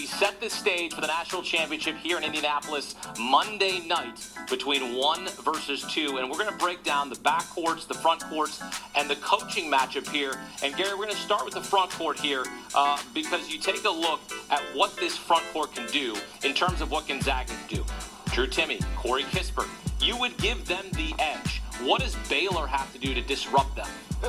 we set the stage for the national championship here in Indianapolis Monday night between 1 versus 2. And we're going to break down the backcourts, the front courts, and the coaching matchup here. And Gary, we're going to start with the front court here because you take a look at what this front court can do in terms of what Gonzaga can do. Drew Timme, Corey Kispert, you would give them the edge. What does Baylor have to do to disrupt them?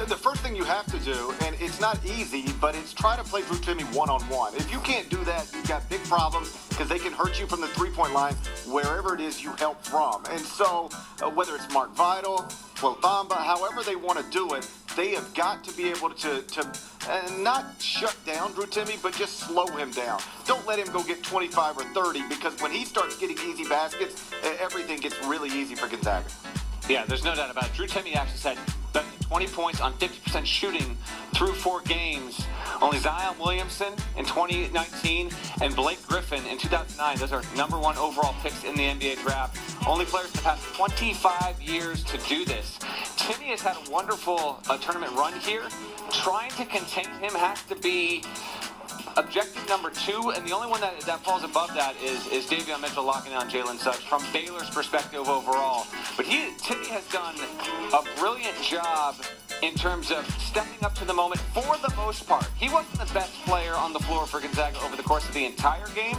The first thing you have to do, and it's not easy, but it's try to play Drew Timme one-on-one. If you can't do that, you've got big problems because they can hurt you from the three-point line wherever it is you help from. And so whether it's Mark Vidal, Thamba, however they want to do it, they have got to be able to not shut down Drew Timme, but just slow him down. Don't let him go get 25 or 30 because when he starts getting easy baskets, everything gets really easy for Gonzaga. Yeah, there's no doubt about it. Drew Timme actually said 20 points on 50% shooting through 4 games. Only Zion Williamson in 2019 and Blake Griffin in 2009. Those are #1 overall picks in the NBA draft. Only players in the past 25 years to do this. Timme has had a wonderful tournament run here. Trying to contain him has to be objective number 2, and the only one that falls above that is Davion Mitchell locking down Jalen Suggs from Baylor's perspective overall. But Timme has done a brilliant job in terms of stepping up to the moment for the most part. He wasn't the best player on the floor for Gonzaga over the course of the entire game,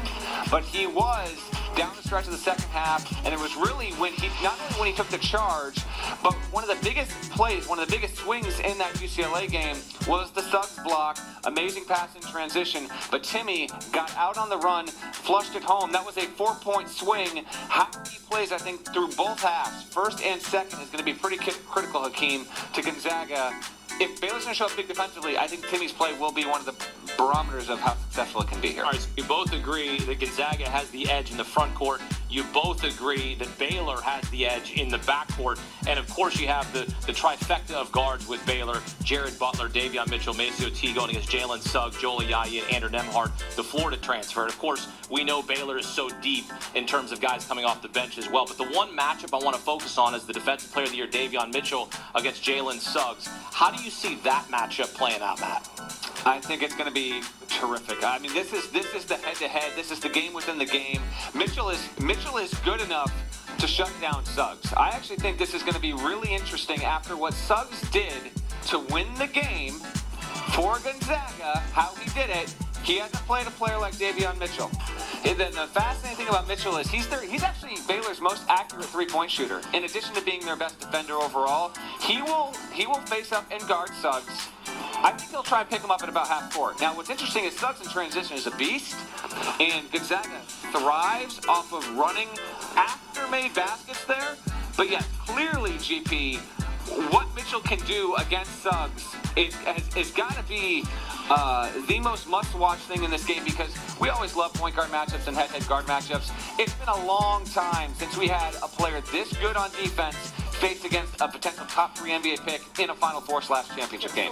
but he was down the stretch of the second half, and it was really when not only when he took the charge, but one of the biggest plays, one of the biggest swings in that UCLA game was the Suggs block, amazing pass in transition, but Timme got out on the run, flushed it home. That was a 4-point swing. How he plays, I think, through both halves, first and second, is going to be pretty critical, Hakeem, to Gonzaga. If Baylor's going to show up big defensively, I think Timme's play will be one of the barometers of how successful it can be here. All right, so you both agree that Gonzaga has the edge in the front court. You both agree that Baylor has the edge in the backcourt. And, of course, you have the trifecta of guards with Baylor: Jared Butler, Davion Mitchell, Maceo T going against Jalen Suggs, Joel Ayayi, and Andrew Nembhard, the Florida transfer. And, of course, we know Baylor is so deep in terms of guys coming off the bench as well. But the one matchup I want to focus on is the Defensive Player of the Year, Davion Mitchell, against Jalen Suggs. How do you see that matchup playing out, Matt? I think it's going to be terrific. I mean, this is the head-to-head. This is the game within the game. Mitchell is good enough to shut down Suggs. I actually think this is going to be really interesting after what Suggs did to win the game for Gonzaga, how he did it. He hasn't played a player like Davion Mitchell. And then the fascinating thing about Mitchell is he's actually Baylor's most accurate three-point shooter. In addition to being their best defender overall, he will face up and guard Suggs. I think he'll try and pick him up at about half court. Now, what's interesting is Suggs in transition is a beast, and Gonzaga thrives off of running after-made baskets there. But yes, clearly, GP, what Mitchell can do against Suggs is got to be the most must-watch thing in this game, because we always love point guard matchups and head-to-head guard matchups. It's been a long time since we had a player this good on defense faced against a potential top 3 NBA pick in a Final Four/championship game.